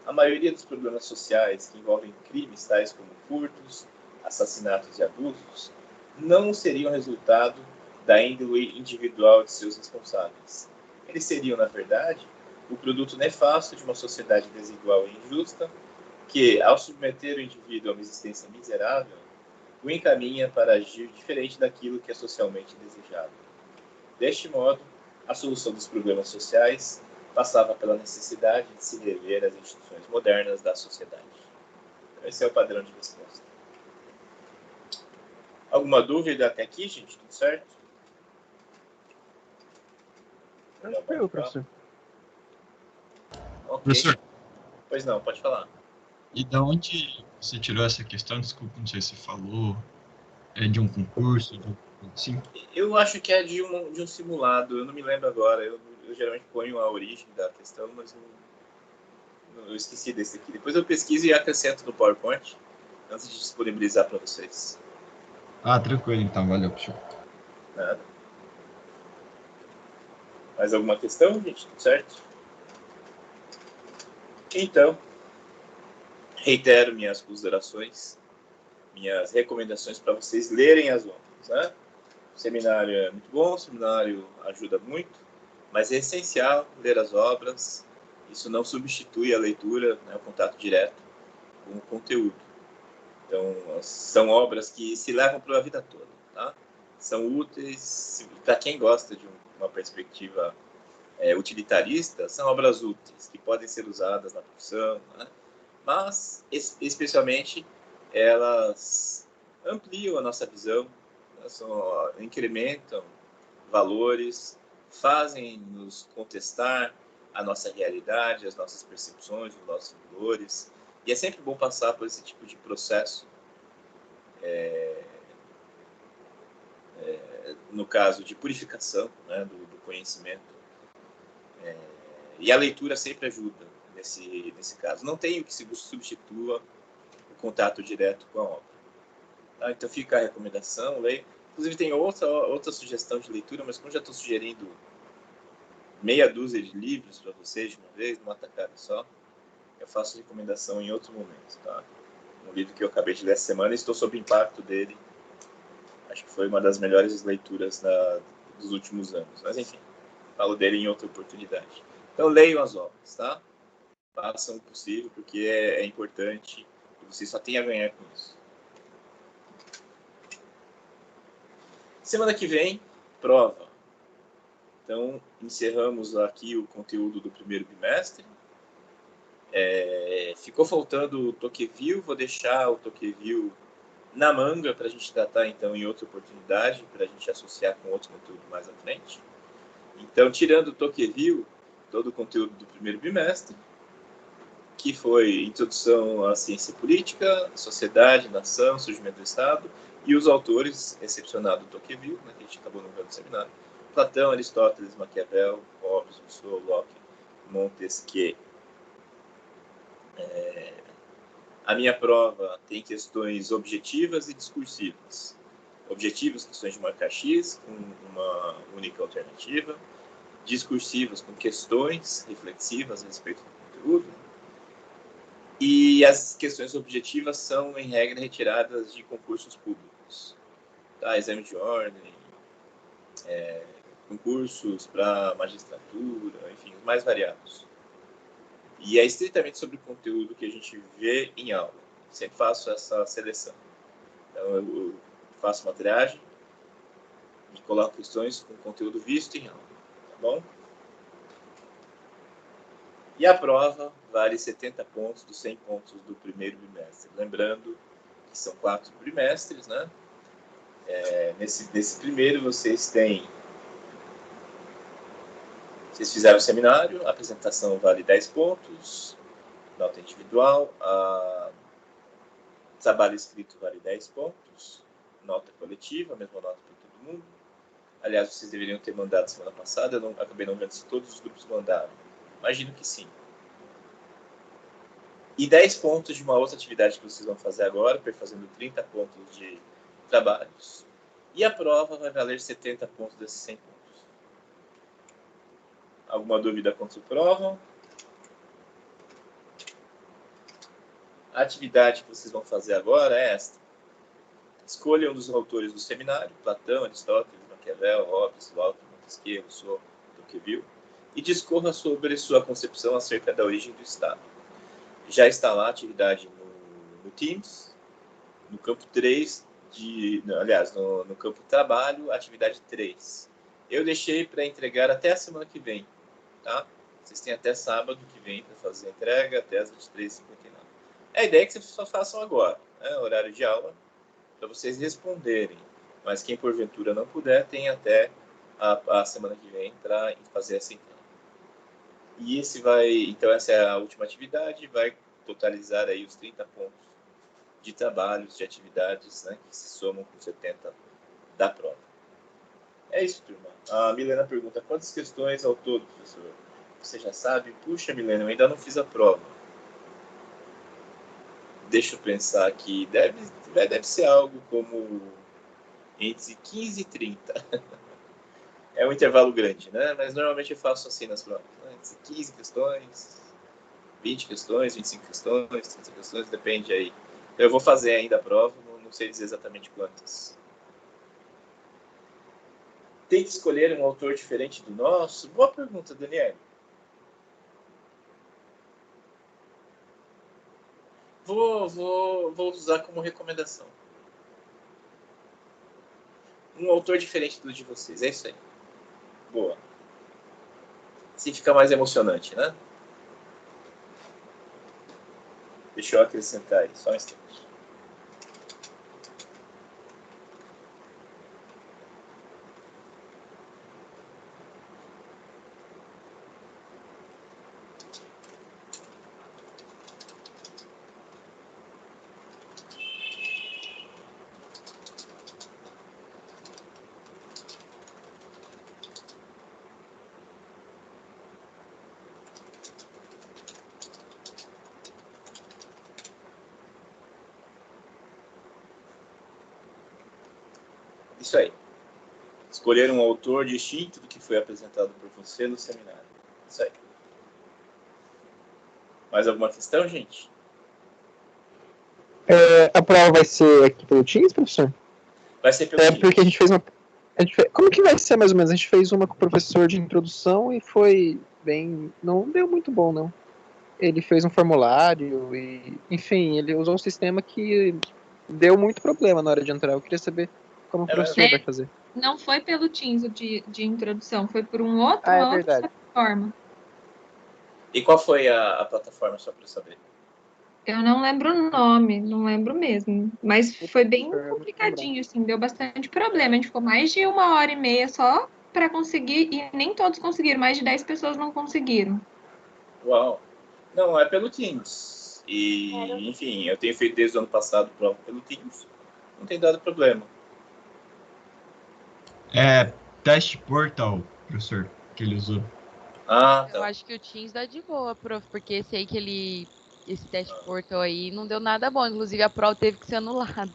a maioria dos problemas sociais que envolvem crimes tais como furtos, assassinatos e abusos não seriam resultado da índole individual de seus responsáveis. Eles seriam, na verdade, o produto nefasto de uma sociedade desigual e injusta que, ao submeter o indivíduo a uma existência miserável, o encaminha para agir diferente daquilo que é socialmente desejado. Deste modo, a solução dos problemas sociais passava pela necessidade de se rever as instituições modernas da sociedade. Esse é o padrão de resposta. Alguma dúvida até aqui, gente? Tudo certo? Tranquilo, professor. Ok. Professor, Pois não, pode falar. e da onde você tirou essa questão? Desculpa, não sei se você falou. É de um concurso? Sim. Eu acho que é de um simulado, eu não me lembro agora. Eu geralmente ponho a origem da questão, mas eu esqueci desse aqui. Depois eu pesquiso e acrescento no PowerPoint, antes de disponibilizar para vocês. Ah, tranquilo, então. Valeu, professor. Nada. Mais alguma questão, gente? Tudo certo? Então, reitero minhas considerações, minhas recomendações para vocês lerem as obras, né? O seminário é muito bom, o seminário ajuda muito, mas é essencial ler as obras. Isso não substitui a leitura, né, o contato direto com o conteúdo. Então, são obras que se levam para a vida toda, tá? São úteis para quem gosta de uma perspectiva utilitarista, são obras úteis que podem ser usadas na profissão, né? Mas, especialmente, elas ampliam a nossa visão, incrementam valores, fazem-nos contestar a nossa realidade, as nossas percepções, os nossos valores. E é sempre bom passar por esse tipo de processo, no caso de purificação, né, do conhecimento. E a leitura sempre ajuda nesse caso. Não tem o que substitua o contato direto com a obra. Tá? Então fica a recomendação, leia. Inclusive tem outra sugestão de leitura, mas como já estou sugerindo meia dúzia de livros para vocês de uma vez, numa tacada só, eu faço recomendação em outro momento. Tá? Um livro que eu acabei de ler essa semana e estou sob o impacto dele. Acho que foi uma das melhores leituras dos últimos anos. Mas enfim, falo dele em outra oportunidade. Então leiam as obras, tá? Façam o possível, porque é importante e você só tem a ganhar com isso. Semana que vem, prova. Então, encerramos aqui o conteúdo do primeiro bimestre. Ficou faltando o Tocqueville, vou deixar o Tocqueville na manga para a gente tratar, então, em outra oportunidade, para a gente associar com outro conteúdo mais à frente. Então, tirando o Tocqueville, todo o conteúdo do primeiro bimestre, que foi introdução à ciência política, sociedade, nação, surgimento do Estado, e os autores, excepcionado Tocqueville, né, que a gente acabou no no seminário, Platão, Aristóteles, Maquiavel, Hobbes, Rousseau, Locke, Montesquieu. A minha prova tem questões objetivas e discursivas. Objetivas, questões de marcar X, com uma única alternativa. Discursivas, com questões reflexivas a respeito do conteúdo. E as questões objetivas são, em regra, retiradas de concursos públicos. Tá? Exame de ordem, concursos para magistratura, enfim, os mais variados. E é estritamente sobre o conteúdo que a gente vê em aula. Sempre faço essa seleção. Então, eu faço uma triagem e coloco questões com conteúdo visto em aula. Tá bom? E a prova vale 70 pontos dos 100 pontos do primeiro bimestre. Lembrando que são 4 bimestres, né? Nesse primeiro, vocês fizeram o seminário, a apresentação vale 10 pontos, nota individual, trabalho escrito vale 10 pontos, nota coletiva, a mesma nota para todo mundo. Aliás, vocês deveriam ter mandado semana passada, eu acabei não vendo se todos os grupos mandaram. Imagino que sim. E 10 pontos de uma outra atividade que vocês vão fazer agora, perfazendo 30 pontos de trabalhos. E a prova vai valer 70 pontos desses 100 pontos. Alguma dúvida quanto à prova? A atividade que vocês vão fazer agora é esta. Escolha um dos autores do seminário, Platão, Aristóteles, Maquiavel, Hobbes, Locke, Montesquieu, Rousseau, Tocqueville, e discorra sobre sua concepção acerca da origem do Estado. Já está lá a atividade no Teams, no campo 3, no campo trabalho, atividade 3. Eu deixei para entregar até a semana que vem, tá? Vocês têm até sábado que vem para fazer a entrega, até as 23h59. A ideia é que vocês só façam agora, né? Horário de aula, para vocês responderem. Mas quem porventura não puder, tem até a semana que vem para fazer essa entrega. E então essa é a última atividade, vai totalizar aí os 30 pontos de trabalhos, de atividades, né, que se somam com 70 da prova. É isso, turma. A Milena pergunta, quantas questões ao todo, professor? Você já sabe? Puxa, Milena, eu ainda não fiz a prova. Deixa eu pensar aqui. Deve ser algo como entre 15 e 30. É um intervalo grande, né? Mas normalmente eu faço assim nas provas. Né? 15 questões, 20 questões, 25 questões, 30 questões, depende aí. Eu vou fazer ainda a prova, não sei dizer exatamente quantas. Tem que escolher um autor diferente do nosso? Boa pergunta, Daniel. Vou usar como recomendação. Um autor diferente do de vocês, é isso aí. Boa. Assim fica mais emocionante, né? Deixa eu acrescentar aí, só um instante. Isso aí. Escolher um autor distinto do que foi apresentado por você no seminário. Isso aí. Mais alguma questão, gente? A prova vai ser aqui pelo Teams, professor? Vai ser pelo Teams. Porque a gente fez uma... Como que vai ser, mais ou menos? A gente fez uma com o professor de introdução e foi bem... Não deu muito bom, não. Ele fez um formulário e... Enfim, ele usou um sistema que deu muito problema na hora de entrar. Eu queria saber como o professor vai fazer. Não foi pelo Teams de introdução, foi por uma outra plataforma. E qual foi a plataforma, só para eu saber? Eu não lembro o nome, não lembro mesmo. Mas foi bem complicadinho, assim, deu bastante problema. A gente ficou mais de 1h30 só para conseguir, e nem todos conseguiram, mais de 10 pessoas não conseguiram. Uau! Não, é pelo Teams. E, enfim, eu tenho feito desde o ano passado prova pelo Teams. Não tem dado problema. Teste Portal, professor, que ele usou. Ah, tá. Eu acho que o Teams dá de boa, prof, porque sei que esse teste Portal aí não deu nada bom. Inclusive, a prova teve que ser anulada.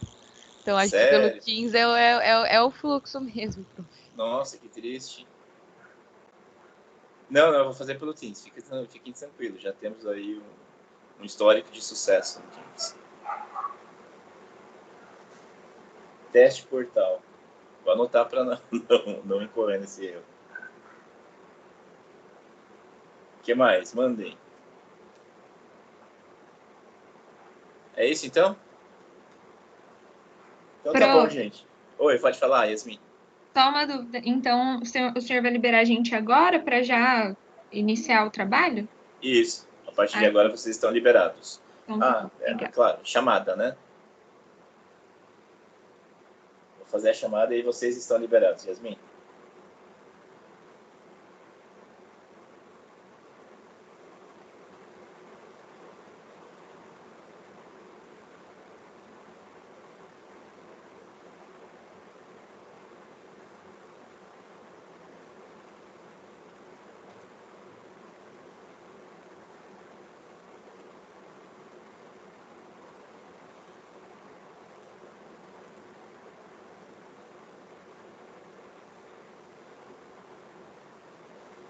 Então, acho que pelo Teams é o fluxo mesmo, prof. Nossa, que triste. Não, eu vou fazer pelo Teams. Fiquem tranquilos. Já temos aí um histórico de sucesso no Teams. Teste Portal. Vou anotar para não incorrer nesse erro. O que mais? Mandem. É isso, então? Então tá bom, gente. Oi, pode falar, Yasmin. Só uma dúvida. Então, o senhor vai liberar a gente agora para já iniciar o trabalho? Isso. A partir de agora vocês estão liberados. Então, tá bom. Claro. Chamada, né? Vou fazer a chamada e vocês estão liberados, Yasmin.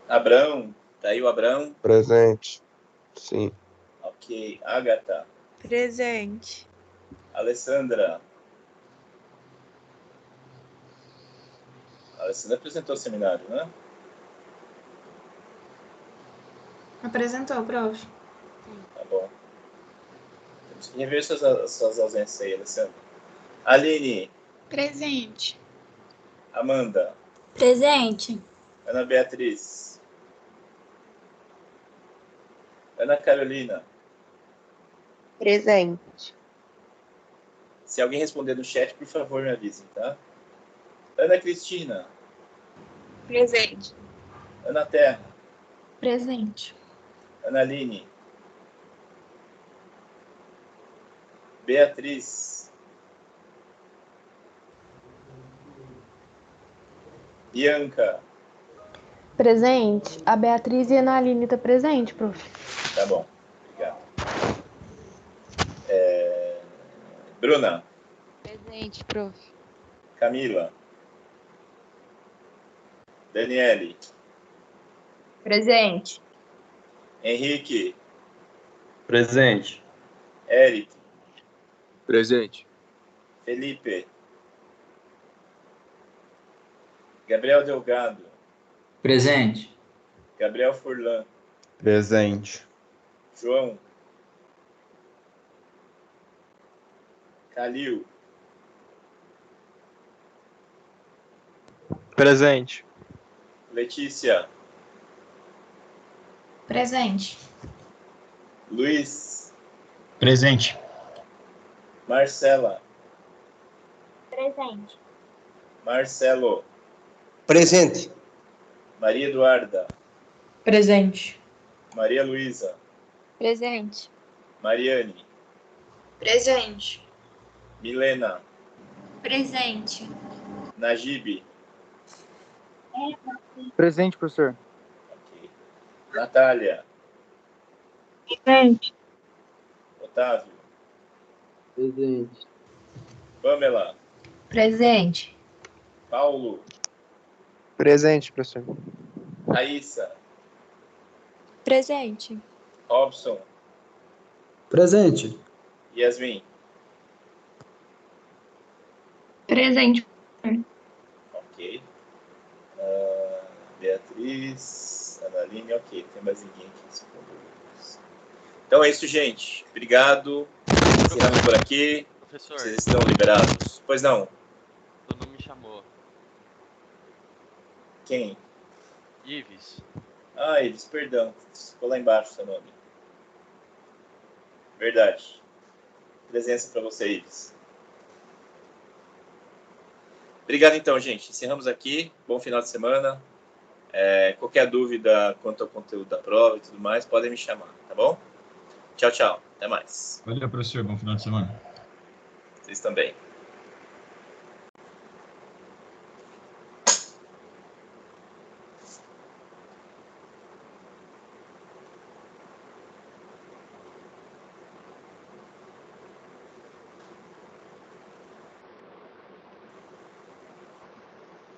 Abrão, tá aí o Abrão? Presente. Sim. Ok. Agatha. Presente. Alessandra. A Alessandra apresentou o seminário, né? Apresentou, prof. Tá bom. Temos que rever suas ausências aí, Alessandra. Aline. Presente. Amanda. Presente. Ana Beatriz. Ana Carolina. Presente. Se alguém responder no chat, por favor, me avisem, tá? Ana Cristina. Presente. Ana Terra. Presente. Ana Aline. Beatriz. Bianca. Presente. A Beatriz e a Ana Aline tá presente, prof. Tá bom, obrigado. Bruna. Presente, prof. Camila. Daniele. Presente. Henrique. Presente. Eric. Presente. Felipe. Gabriel Delgado. Presente. Gabriel Furlan. Presente. João. Calil. Presente. Letícia. Presente. Luiz. Presente. Marcela. Presente. Marcelo. Presente. Maria Eduarda. Presente. Maria Luísa. Presente. Mariane. Presente. Milena. Presente. Najib. Presente, professor. Ok. Natália. Presente. Otávio. Presente. Pamela. Presente. Paulo. Presente, professor. Raíssa. Presente. Robson. Presente. Yasmin. Presente. Ok. Beatriz. Analine. Ok. Tem mais ninguém aqui. Então é isso, gente. Obrigado. Encerramos por aqui. Professor, Vocês estão liberados. Pois não. tu não me chamou. Quem? Ives. Ah, Ives, perdão. Ficou lá embaixo seu nome. Verdade. Presença para você, Ives. Obrigado, então, gente. Encerramos aqui. Bom final de semana. Qualquer dúvida quanto ao conteúdo da prova e tudo mais, podem me chamar, tá bom? Tchau, tchau. Até mais. Valeu, professor. Bom final de semana. Vocês também.